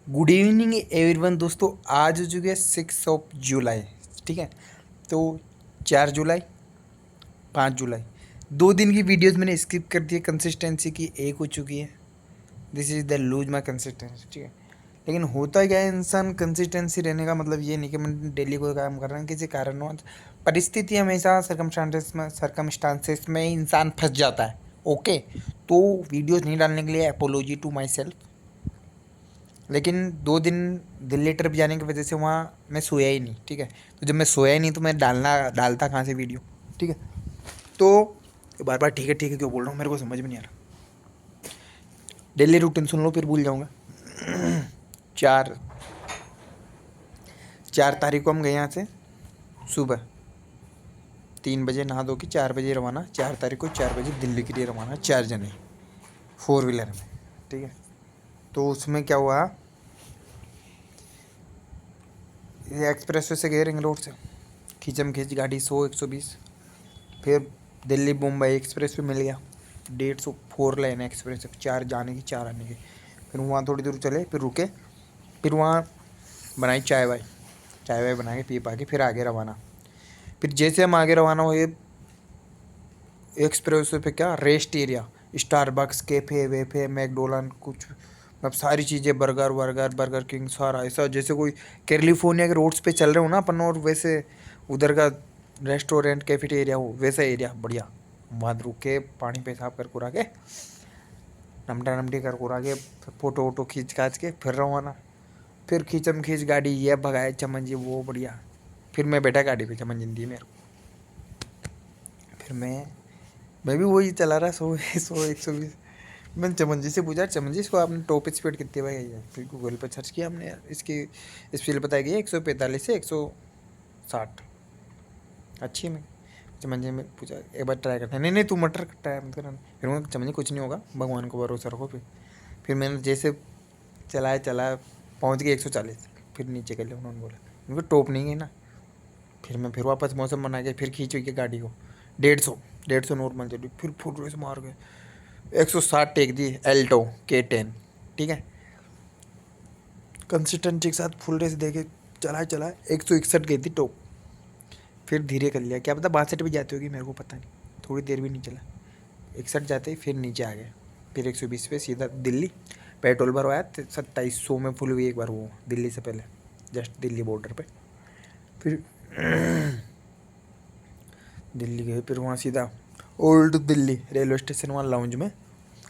Good evening everyone दोस्तों। आज हो चुके हैं 6 जुलाई। ठीक है, तो 4 जुलाई, 5 जुलाई, 2 दिन की वीडियोस मैंने स्किप कर दी है। कंसिस्टेंसी की एक हो चुकी है। This is the lose my consistency. ठीक है, लेकिन होता क्या है, इंसान कंसिस्टेंसी रहने का मतलब ये नहीं कि मैं डेली कोई काम कर रहा हूँ। किसी कारणवश परिस्थिति हमेशा सरकमस्टांसेस में इंसान फंस जाता है। ओके, तो वीडियोस नहीं डालने के लिए अपोलॉजी टू माई सेल्फ। लेकिन 2 दिन दिल्ली ट्रिप जाने की वजह से वहाँ मैं सोया ही नहीं। ठीक है, तो जब मैं सोया ही नहीं तो मैं डालता कहाँ से वीडियो। ठीक है, तो बार बार ठीक है क्यों बोल रहा हूँ, मेरे को समझ में नहीं आ रहा। डेली रूटीन सुन लो फिर भूल जाऊँगा। 4 तारीख को हम गए यहाँ से सुबह 3 बजे, नहा धो के 4 बजे रवाना। 4 तारीख को 4 बजे दिल्ली के लिए रवाना, 4 जने 4 व्हीलर में। ठीक है, तो उसमें क्या हुआ, ये एक्सप्रेस वे से गए, रिंग रोड से खींचम खींच गाड़ी 100 120। फिर दिल्ली मुंबई एक्सप्रेस पे मिल गया 150, 4 लेन एक्सप्रेस, 4 जाने की 4 आने की। फिर वहाँ थोड़ी दूर चले, फिर रुके, फिर वहाँ बनाई चाय वाय बना के पी पा के फिर आगे रवाना। फिर जैसे हम आगे रवाना हुए, एक्सप्रेस वे पे क्या रेस्ट एरिया, स्टारबक्स, कैफे वेफे, मैकडोनल्ड, कुछ मतलब सारी चीज़ें, बर्गर किंग, सारा ऐसा जैसे कोई कैलिफोर्निया के रोड्स पे चल रहे हो ना अपन, और वैसे उधर का रेस्टोरेंट कैफेटेरिया हो वैसा एरिया बढ़िया। वहाँ रुक के पानी पेशाब कर कुरा के, नमटा नमटी कर कुरा के, फोटो वोटो खींच खाच के फिर रवाना। फिर खींचम खींच गाड़ी ये भगाए चमन जी, वो बढ़िया। फिर मैं बैठा गाड़ी पे, चमन जिंदी मेरे को। फिर मैं भी वही चला रहा 100 120। मैंने चमन जी से पूछा, चमन जी इसको आपने टॉप स्पीड कितनी भाई है? फिर गूगल पर सर्च किया हमने, यार इसकी स्पीड बताई गई है 145 से 160। अच्छी है। मैं चमन जी में पूछा एक बार ट्राई करना है। नहीं तू मटर ट्राई मत करना। फिर मैं चमन जी कुछ नहीं होगा, भगवान को भरोसा रखो। फिर मैंने जैसे चलाया पहुँच गए 140। फिर नीचे कर लिया, उन्होंने बोला उनको टॉप नहीं है ना। फिर वापस मौसम बना के फिर खींच के गाड़ी को 150 नॉर्मल चली। फिर फुल रेस मार गए 160 टेक दी एल्टो K10। ठीक है, कंसिस्टेंसी के साथ फुल रेस दे के चला 161 गई थी टॉप। फिर धीरे कर लिया, क्या पता 62 भी जाती होगी, मेरे को पता नहीं। थोड़ी देर भी नहीं चला, 61 जाते ही फिर नीचे आ गए। फिर 120 पे सीधा दिल्ली। पेट्रोल भरवाया 2700 में फुल हुई एक बार, वो दिल्ली से पहले, जस्ट दिल्ली बॉर्डर पे। फिर दिल्ली गए, फिर वहाँ सीधा ओल्ड दिल्ली रेलवे स्टेशन, वहाँ लाउंज में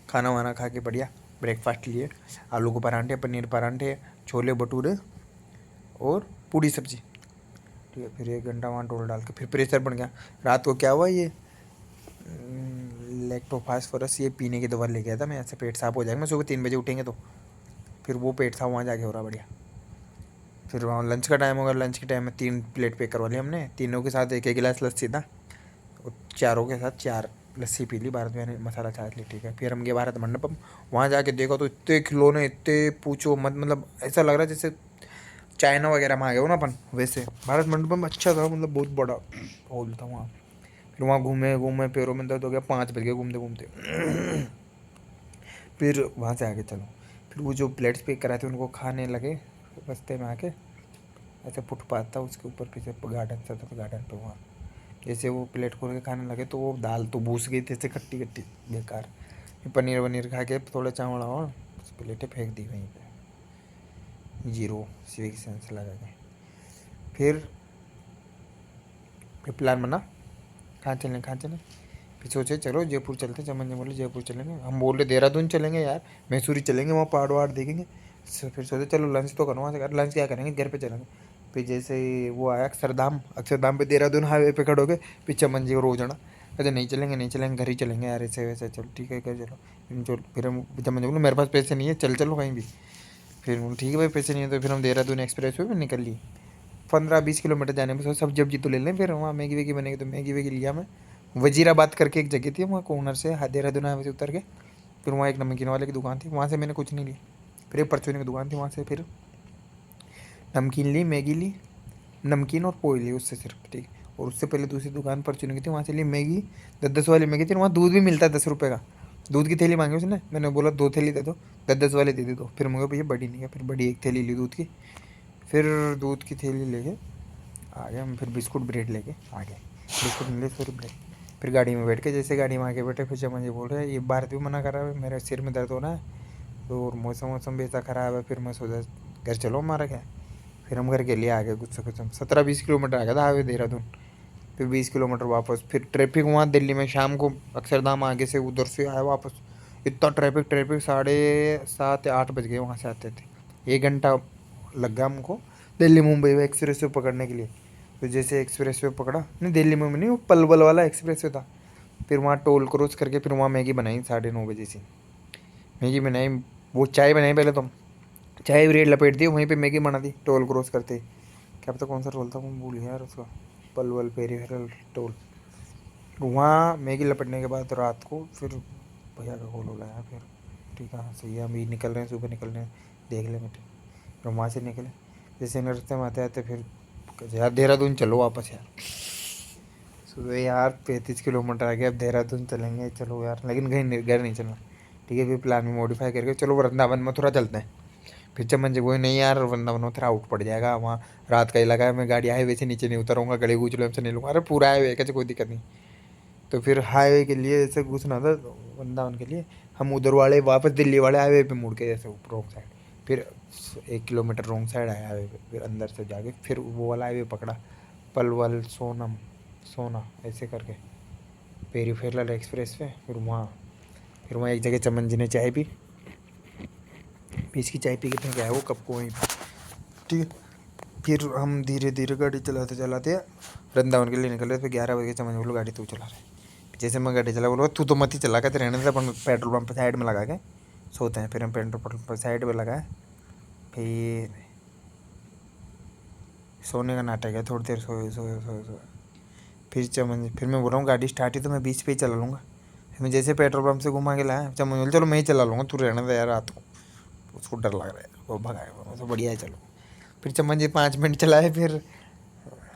खाना वाना खा के बढ़िया ब्रेकफास्ट लिए। आलू के परांठे, पनीर परांठे, छोले भटूरे और पूड़ी सब्जी। ठीक है, फिर 1 घंटा वहाँ टोल डाल के फिर प्रेशर बन गया। रात को क्या हुआ, ये लैक्टोफास्फोरस ये पीने की दवा ले गया था मैं, ऐसे पेट साफ हो जाएगा। मैं सुबह 3 बजे उठेंगे तो फिर वो पेट साफ वहाँ जाके हो रहा बढ़िया। फिर वहाँ लंच का टाइम होगा, लंच के टाइम में 3 प्लेट पैक करवा ली हमने, तीनों के साथ एक एक गिलास लस्सी था, और चारों के साथ 4 लस्सी पी ली, भारत में मसाला चाय ली। ठीक है, फिर हम गए भारत मंडपम। वहाँ जाके देखो तो इतने खिलौने, इतने पूछो मत, मतलब ऐसा लग रहा है जैसे चाइना वगैरह में आ गए हो ना अपन, वैसे भारत मंडपम अच्छा था, मतलब बहुत बड़ा हॉल था वहाँ। फिर वहाँ घूमे पैरों में दर्द हो गया, 5 बज गए घूमते घूमते। फिर वहाँ से आगे चलो, फिर वो जो प्लेट्स पैक कराए थे उनको खाने लगे रास्ते में आके। ऐसे फुटपाथ था, उसके ऊपर पीछे गार्डन सा था, गार्डन पे वहाँ जैसे वो प्लेट खोल के खाने लगे तो वो दाल तो भूस गई थी, ऐसे खट्टी खट्टी बेकार। फिर पनीर वनीर खा के थोड़ा चावल वावल, प्लेटें फेंक दी वहीं पे, जीरो सिविक सेंस लगा के। फिर प्लान बना कहाँ चलें। फिर सोचे चलो जयपुर चलते, चमन ने बोले जयपुर चलेंगे, हम बोले देहरादून चलेंगे यार, मैसूरी चलेंगे, वहाँ पहाड़ वहाड़ देखेंगे। फिर सोचे चलो लंच तो करना, वहाँ से लंच क्या करेंगे, घर पे चलेंगे। फिर जैसे ही वो आया अक्षरधाम पे, देहरादून हाईवे पे खड़े हो गए। फिर चमन जी को रो जाना, कहते नहीं चलेंगे घर ही चलेंगे यार, ऐसे वैसे। चलो ठीक है, चलो फिर हम चमन जी बोले मेरे पास पैसे नहीं है, चलो कहीं भी। फिर ठीक है भाई, पैसे नहीं है तो फिर हम देहरादून एक्सप्रेस वे में निकल लिए। 15-20 किलोमीटर जाने में सब सब्जी तो ले लें, फिर वहाँ मैगी वैगी बनेगी तो मैगी वैगी लिया मैं। वजीराबाद करके एक जगह थी, वहाँ कोनर से देहरादून हाईवे से उतर के फिर वहाँ एक नमकीन वाले की दुकान थी, वहाँ से मैंने कुछ नहीं लिया। फिर एक परचूनी की दुकान थी, वहाँ से फिर नमकीन ली, मैगी ली, नमकीन और पोई ली उससे सिर्फ। ठीक, और उससे पहले दूसरी दुकान परचूनी की थी, वहाँ से ली मैगी, 10-10 वाली मैगी थी। वहाँ दूध भी मिलता है 10 रुपये का, दूध की थैली मांगी उसने, मैंने बोला 2 थैली दे दो, 10-10 वाले दे दो। फिर मुझे भैया बड़ी नहीं है, फिर बड़ी एक थैली ली दूध की। फिर दूध की थैली लेके आ गए हम, फिर बिस्कुट ब्रेड लेके आ गए, बिस्कुट मिले फिर ब्रेड। फिर गाड़ी में बैठ के, जैसे गाड़ी में आके बैठे, फिर चमन जी बोल रहे हैं ये भारत भी मना कर रहा है, मेरे सिर में दर्द हो रहा है, तो और मौसम भी ऐसा ख़राब है। फिर मैं सोचा घर चलो हमारा क्या। फिर हम घर के लिए आ गए, कुछ से कुछ हम 17-20 किलोमीटर आ गया था हाईवे देहरादून। फिर 20 किलोमीटर वापस, फिर ट्रैफिक वहाँ दिल्ली में शाम को अक्षरधाम आगे से उधर से आया वापस, इतना ट्रैफिक 7:30-8 बज गए वहाँ से आते थे। 1 घंटा लग गया हमको दिल्ली मुंबई एक्सप्रेस वे पकड़ने के लिए। तो जैसे एक्सप्रेस वे पकड़ा, नहीं दिल्ली में नहीं, वो पलवल वाला एक्सप्रेस वे था। फिर वहाँ टोल क्रॉस करके फिर वहाँ मैगी बनाई 9:30 बजे से। मैगी बनाई, वो चाय बनाई पहले तो, चाय ब्रेड लपेट दी, वहीं पे मैगी बना दी टोल क्रॉस करते। क्या पता कौन सा टोल था, मैं भूल गया यार उसका, पलवल पेरीफेरल टोल। वहाँ मैगी लपेटने के बाद रात को फिर भैया का कॉल हो गया। फिर ठीक है सही है, अभी निकल रहे हैं, सुबह निकल रहे हैं, देख लेंगे ठीक। फिर वहाँ से निकले, जैसे रास्ते में आते आते फिर यार देहरादून चलो वापस यार। सुबह यार 35 किलोमीटर आ गया, अब देहरादून चलेंगे चलो यार, लेकिन कहीं घर नहीं चलना। ठीक है, फिर प्लान में मॉडिफाई करके चलो वृंदावन मथुरा चलते हैं। फिर चमन जी बोले नहीं यार वृंदावन मथुरा आउट पड़ जाएगा, वहाँ रात का इलाका है, मैं गाड़ी हाईवे से नीचे नहीं उतरूँगा, गली कूच लो हमसे नहीं लूँगा। अरे पूरा हाईवे कैसे, कोई दिक्कत नहीं। तो फिर हाईवे के लिए ऐसे घुसना था वृंदावन के लिए, हम उधर वाले वापस दिल्ली वाले हाईवे पे मुड़ के जैसे रोंग साइड, फिर 1 किलोमीटर रोंग साइड आया हाईवे पे, फिर अंदर से जाके फिर वो वाला हाईवे पकड़ा, पलवल सोना ऐसे करके पेरीफेरल एक्सप्रेस पे। फिर वहाँ एक जगह चमन जी ने चाय पी, इसकी चाय पी के गया वो कब को वहीं पर। ठीक है, फिर हम धीरे धीरे गाड़ी चलाते चलाते वृंदावन के लिए निकल रहे थे। 11 बजे चमन बोलो गाड़ी तू चला रहे। जैसे मैं गाड़ी चला, बोलो तू तो मत ही चला, कहते रहने से अपन पेट्रोल पंप साइड में लगा के सोते हैं। फिर हम पेट्रोल पंप साइड में लगाए, फिर सोने का नाटक है, थोड़ी देर सोए। फिर मैं बोल रहा हूँ गाड़ी स्टार्ट ही तो मैं बीच पे ही चला लूँगा। फिर मैं जैसे पेट्रोल पंप से घुमा के लाया, चमन बोले चलो मैं ही चला लूँगा, तू रहने दे यार रात को, उसको डर लग रहा है, वो भगाएगा, तो बढ़िया है चलो। फिर चमन जी 5 मिनट चलाए, फिर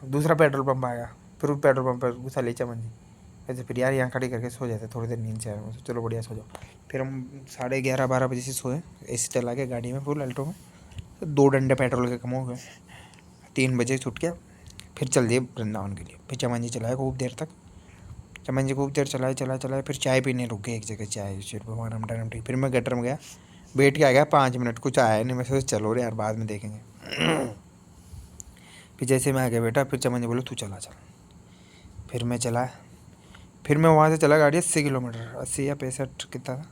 दूसरा पेट्रोल पंप आया, फिर उस पेट्रोल पंप पर घुसा ले चमन जी। ऐसे फिर यार यहाँ खड़ी करके सो जाते, थोड़ी देर नींद से आए, चलो बढ़िया सो जाओ। फिर हम 11:30-12 बजे से सोए, एसी चला के गाड़ी में फुल अल्टो में, 2 डंडे पेट्रोल के कम हो गए। 3 बजे छूट गया, फिर चल दिए वृंदावन के लिए। फिर चमन जी चलाए खूब देर तक, चमन जी खूब देर चलाए, फिर चाय पीने रुक गए एक जगह, चाय फिर भगवान हम टाइम ठीक। फिर मैं गटर में गया, बैठ के आ गया, 5 मिनट कुछ आया नहीं, मैं सोचा चलो रे यार बाद में देखेंगे। फिर जैसे मैं आ गया बेटा, फिर चमन जी बोले तू चला चल। फिर मैं चला, फिर मैं वहाँ से चला गाड़ी 80 किलोमीटर, 80 या 65 कितना था,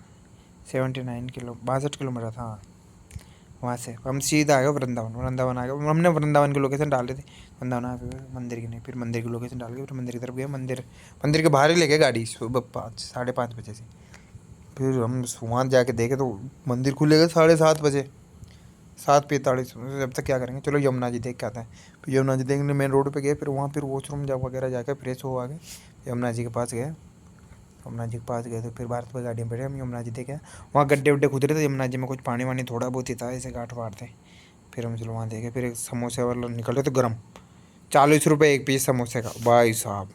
62 किलोमीटर था। हाँ, वहाँ से हम सीधा आ गए वृंदावन आ गए। हमने वृंदावन की लोकेशन डाल दी थी, वृंदावन आ गए, मंदिर की नहीं। फिर मंदिर की लोकेशन डाल के फिर मंदिर की तरफ गए। मंदिर के बाहर ही लेके गाड़ी सुबह 5-5:30 बजे से। फिर हम वहाँ जाके देखे तो मंदिर खुलेगा 7:30 बजे, 7:45। जब तक क्या करेंगे, चलो यमुना जी देख के आते हैं। फिर यमुना जी देखने मेन रोड पे गए, फिर वहाँ फिर वॉशरूम वगैरह जाकर फ्रेश हो आ गए, यमुना जी के पास गए। यमुना जी के पास गए तो फिर भारत पर गाड़ी में बैठे, हम यमुना जी देखे। वहाँ गड्ढे वड्ढे खुद रहे थे यमुना जी में, कुछ पानी वानी थोड़ा बहुत ही था, ऐसे गाँठ वाट थे। फिर हम चलो वहाँ देखे, फिर एक समोसे वाला निकल रहे थे गर्म, 40 रुपये एक पीस समोसे का भाई साहब।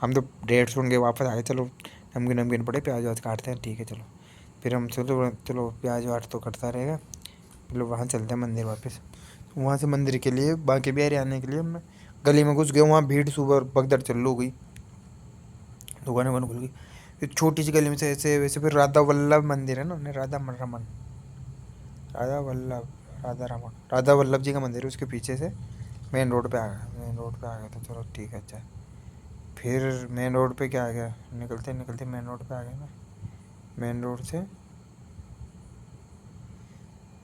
हम तो 150 के वापस आ गए, चलो नमकीन पड़े, प्याज व्याज काटते हैं, ठीक है चलो। फिर हम चलो प्याज वाट तो कटता रहेगा, मतलब वहाँ चलते हैं मंदिर वापस। वहाँ से मंदिर के लिए बांके बिहारी आने के लिए हम गली में घुस गए, वहाँ भीड़ सुबह भगदड़ चालू हो गई, दुकानें वन खुल गई। एक छोटी सी गली में से ऐसे वैसे, फिर राधा वल्लभ मंदिर है ना, राधा वल्लभ जी का मंदिर है, उसके पीछे से मेन रोड पे आ गया तो चलो ठीक है। अच्छा, फिर मेन रोड पे क्या आ गया, निकलते मेन रोड पे आ गए ना, मेन रोड से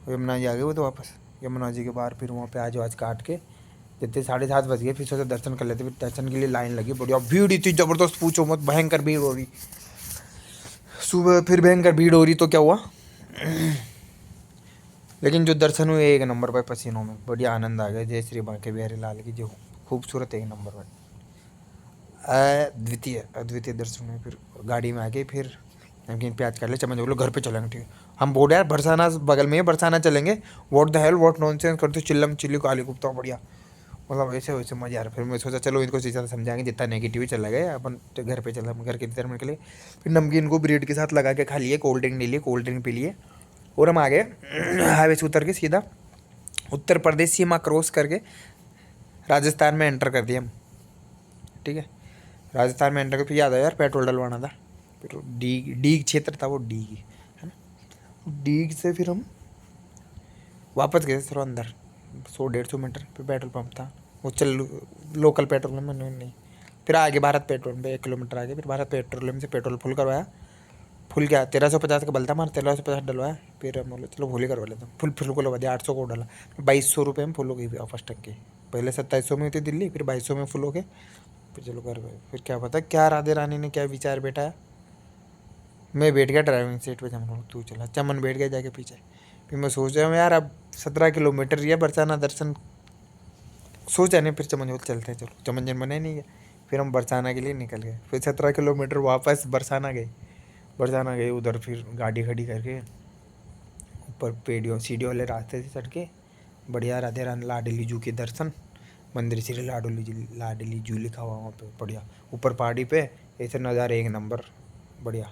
यमुना जी आ गए। वो तो वापस यमुना जी के बाहर फिर वहाँ प्याज वाज काट के जितने 7:30 बज गए, फिर सोचा दर्शन कर लेते। फिर दर्शन के लिए लाइन लगी, बढ़िया भीड़ इतनी ज़बरदस्त, पूछो मत, भयंकर भीड़ हो रही सुबह। फिर भयंकर भीड़ हो रही तो क्या हुआ, लेकिन जो दर्शन हुए एक नंबर पर, पसीनों में बढ़िया आनंद आ गया। जय श्री बांके बिहारी लाल की, जो खूबसूरत एक नंबर पर अद्वितीय दर्शन हुए। फिर गाड़ी में आ गए, फिर नमकीन प्याज कर ले, चम्मच बोलो घर पे चलेंगे, ठीक है। हम बोले यार बरसाना बगल में है, बरसाना चलेंगे। What the hell, what nonsense करते, चिल्लम चिल्ली काली कुप्ता बढ़िया। मतलब वैसे वैसे मजा आ रहा। फिर मैं सोचा चलो इनको ज़्यादा समझाएंगे, जितना नेगेटिव ही चला गया अपन तो घर पे चला, घर के इधर में निकले। फिर नमकीन को ब्रेड के साथ लगा के खा लिए, कोल्ड ड्रिंक ले लिए, कोल्ड ड्रिंक पी लिए, और हम आ गए हाईवे से उतर के सीधा उत्तर प्रदेश सीमा क्रॉस करके राजस्थान में एंटर कर दिया हम। ठीक है, राजस्थान में एंटर कर, फिर याद आया यार पेट्रोल डलवाना था। फिर डीग क्षेत्र था वो, डीग है ना, डीग से फिर हम वापस गए थोड़ा अंदर 100-150 मीटर, फिर पेट्रोल पंप था वो, चल लोकल पेट्रोल में नहीं। फिर आगे भारत पेट्रोल पे 1 किलोमीटर आगे, फिर भारत पेट्रोलियम से पेट्रोल फुल करवाया। फुल क्या 1350 का बलता मार, 1350 डलवाया। फिर हम बोले चलो फुल ही करवा लेते हैं, फुल को लगवा दिया, 800 को डाला, 2200 रुपये में फुल हो गई फर्स्ट टंकी। पहले 2700 में हुई थी दिल्ली, फिर 2200 में फुल हो गए। फिर चलो कर गए। फिर क्या पता क्या राधे रानी ने क्या विचार बैठाया, मैं बैठ गया ड्राइविंग सीट पे, चमन तू चला, चमन बैठ गया जाके पीछे। फिर मैं सोच रहा हूँ यार अब 17 किलोमीटर या बरसाना दर्शन सोचा नहीं, फिर चमन बोल चलते हैं, चलो चमन जन बने नहीं गया। फिर हम बरसाना के लिए निकल गए, फिर 17 किलोमीटर वापस बरसाना गए। उधर फिर गाड़ी खड़ी करके ऊपर पेड़ियों सीढ़ियों वाले रास्ते से चढ़ के बढ़िया राधे रानी लाडली जू के दर्शन, मंदिर श्री लाडली जू लिखा हुआ वहाँ पे बढ़िया ऊपर पहाड़ी पे, ऐसे नज़ारे एक नंबर बढ़िया,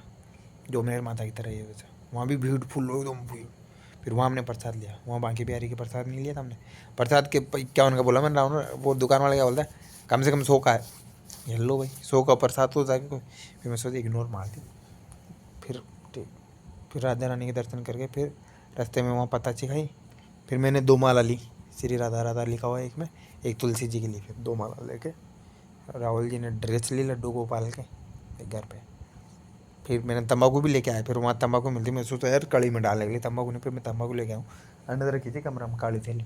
जो मेहर माता की तरह है वैसा। वहाँ भी भीड़ फुल एकदम भीड़। फिर वहाँ हमने प्रसाद लिया, वहाँ बांकी बिहारी के प्रसाद नहीं लिया था हमने। प्रसाद के क्या उनका बोला मैंने, राउंड वो दुकान वाले क्या बोलता है, कम से कम 100 का है, ये लो भाई 100 का प्रसाद तो जाके कोई। फिर मैं सोचा इग्नोर मार दी। फिर ठीक, फिर राधा रानी के दर्शन करके फिर रास्ते में वहाँ पताची खाई। फिर मैंने 2 माला ली, श्री राधा राधा लिखा हुआ है एक में, एक तुलसी जी की ली। फिर 2 माला लेके राहुल जी ने ड्रेस ली लड्डू गोपाल के घर पे। फिर मैंने तंबाकू भी लेके आया, फिर वहाँ तंबाकू मिलती, मैं सोचा यार कड़ी में डालने के लिए तंबाकू नहीं, फिर मैं तंबाकू लेके आऊँ, अंदर रखी थी कमरा में काली थैली।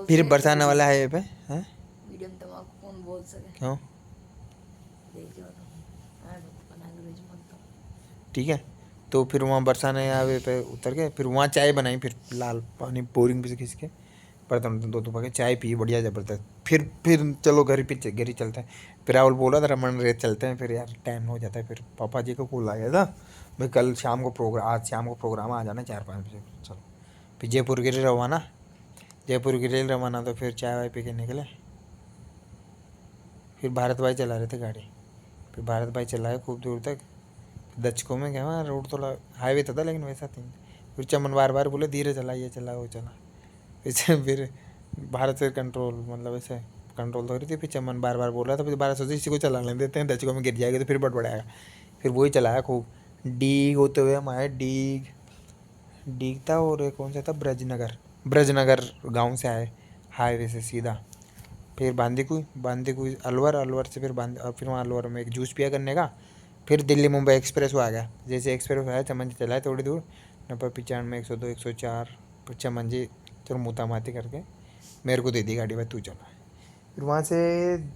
फिर बरसाने वाला है ये पे हैं, मीडियम तंबाकू कौन बोल सके, क्यों ठीक है। तो फिर वहाँ बरसाने हाईवे पे उतर के फिर वहाँ चाय बनाई, फिर लाल पानी बोरिंग पे से खींच के बर्तन दो पा चाय पी बढ़िया ज़बरदस्त। फिर चलो घर ही चलते हैं। फिर राहुल बोला था रमन रेत चलते हैं, फिर यार टाइम हो जाता है। फिर पापा जी को कॉल आ गया था भाई कल शाम को प्रोग्राम, आज शाम को प्रोग्राम आ जाना 4-5 बजे, चलो। फिर जयपुर के लिए रवाना, तो फिर चाय वाय पी के निकले। फिर भारत भाई चला रहे थे गाड़ी, फिर भारत भाई चलाए खूब दूर तक। दचको में क्या रोड थोड़ा हाईवे था लेकिन वैसा थी। फिर चमन बार बार बोले धीरे चला, ये चला वो चला। फिर भारत से कंट्रोल मतलब ऐसे कंट्रोल तो हो रही थी। फिर चमन बार बार बोल रहा था, फिर बार सोचे इसी को चलाने देते हैं, दचको में गिर जाएगा तो फिर बड़बड़ाएगा। फिर वही चलाया खूब। डीग होते हुए हम आए, डीग था और एक कौन सा था, ब्रजनगर गांव से आए हाईवे से सीधा। फिर बांदीकुई अलवर से फिर फिर वहाँ अलवर में एक जूस पिया करने का। फिर दिल्ली मुंबई एक्सप्रेस वो आ गया। जैसे एक्सप्रेस आया चमन जी चलाए थोड़ी दूर, 90-95 102 104, फिर चमन जी चलो मूता माती करके मेरे को दे दी गाड़ी, भाई तू चला। फिर वहाँ से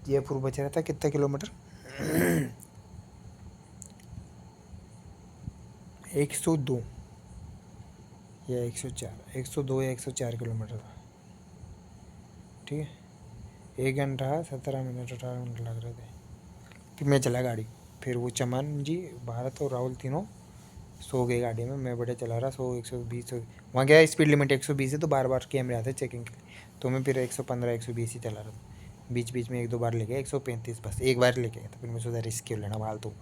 जयपुर बच रहा था कितना किलोमीटर 102 या 104 किलोमीटर था। ठीक है, 1 घंटा 17 मिनट 18 मिनट लग रहे थे। फिर मैं चला गाड़ी, फिर वो चमन जी भारत और राहुल तीनों सो गए गाड़ी में, मैं बढ़िया चला रहा 100 120। वहाँ क्या स्पीड लिमिट 120 है, तो बार बार कैमरे आते चेकिंग के लिए, तो मैं फिर 115 120 ही चला रहा था। बीच में 1-2 बार ले गया 135, बस एक बार लेके गया था। फिर मैं सोचा रिस्क क्यों लेना फालतू,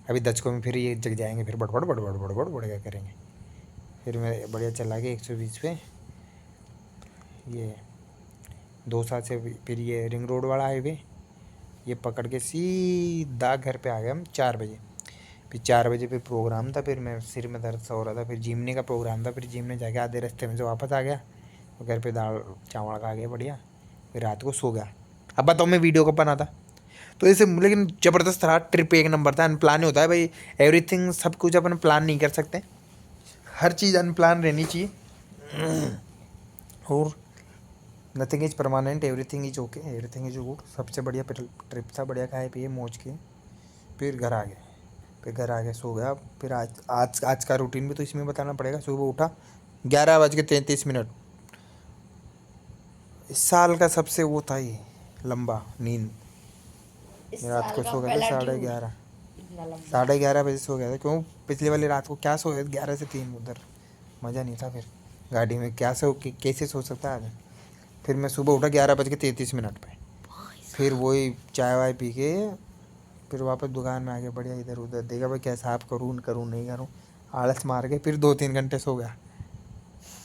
अभी दचको में फिर ये जग जाएंगे, फिर बड़बड़ क्या करेंगे। फिर मैं बढ़िया चला गया 120 पे, ये 2 से फिर ये रिंग रोड वाला हाईवे ये पकड़ के सीधा घर पे आ गए हम 4 बजे। फिर 4 बजे फिर प्रोग्राम था, फिर मैं सिर में दर्द सा हो रहा था, फिर जिमने का प्रोग्राम था, फिर जिमने जाके आधे रास्ते में से वापस आ गया, घर पे दाल चावल खा गया बढ़िया। फिर रात को सो गया। अब बताओ मैं वीडियो कब बना था, तो ऐसे लेकिन ज़बरदस्त रहा, ट्रिप एक नंबर था। अनप्लान होता है भाई एवरीथिंग, सब कुछ अपन प्लान नहीं कर सकते, हर चीज़ अनप्लान रहनी चाहिए। और nothing is permanent, everything is okay, everything is good. सबसे बढ़िया ट्रिप था, बढ़िया खाए पिए मौज किए, फिर घर आ गए। फिर घर आ गए सो गया। फिर आज का रूटीन भी तो इसमें बताना पड़ेगा। सुबह उठा 11:33। इस साल का सबसे वो था ये लंबा नींद। रात को सो गया था 11:30, 11:30 बजे सो गया था। क्यों पिछली वाली रात को क्या सो गया 11 से 3 उधर, मज़ा नहीं था। फिर गाड़ी में क्या कैसे सो सकता है आदमी। फिर मैं सुबह उठा 11:33 पे, फिर वही चाय वाय पी के फिर वापस दुकान में आके बढ़िया इधर उधर देखा भाई क्या साफ करूँ नहीं करूँ, आलस मार के फिर 2-3 घंटे सो गया।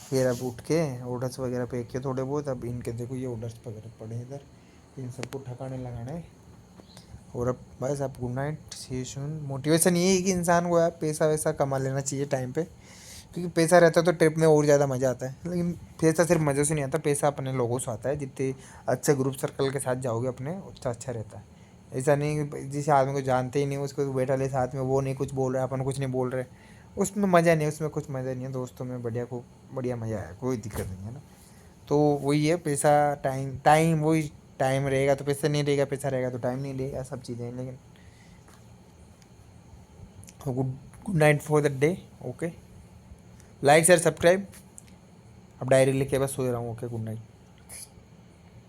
फिर अब उठ के ऑर्डर्स वगैरह पे किए थोड़े बहुत, अब इनके देखो ये ऑर्डर्स वगैरह पड़े इधर, इन सबको ठकाने लगाना है। और अब बस अब good night, see you soon. Motivation ये है कि इंसान को यार पैसा वैसा कमा लेना चाहिए टाइम पे, क्योंकि पैसा रहता है तो ट्रिप में और ज़्यादा मज़ा आता है। लेकिन पैसा सिर्फ मज़े से नहीं आता, पैसा अपने लोगों से आता है। जितने अच्छे ग्रुप सर्कल के साथ जाओगे अपने, उतना अच्छा रहता है। ऐसा नहीं कि जिस आदमी को जानते ही नहीं उसको बैठा ले साथ में, वो नहीं कुछ बोल रहा है, अपन कुछ नहीं बोल रहे, उसमें मज़ा नहीं है, उसमें कुछ मज़ा नहीं है। दोस्तों में बढ़िया को बढ़िया मज़ा है, कोई दिक्कत नहीं है ना। तो वही है, पैसा टाइम, टाइम वही, टाइम रहेगा तो पैसा नहीं रहेगा, पैसा रहेगा तो टाइम नहीं रहेगा, सब चीज़ें हैं। लेकिन good good night for the day. Okay, like share subscribe. अब डायरी लिख के बस सो रहा हूँ। Okay, good night.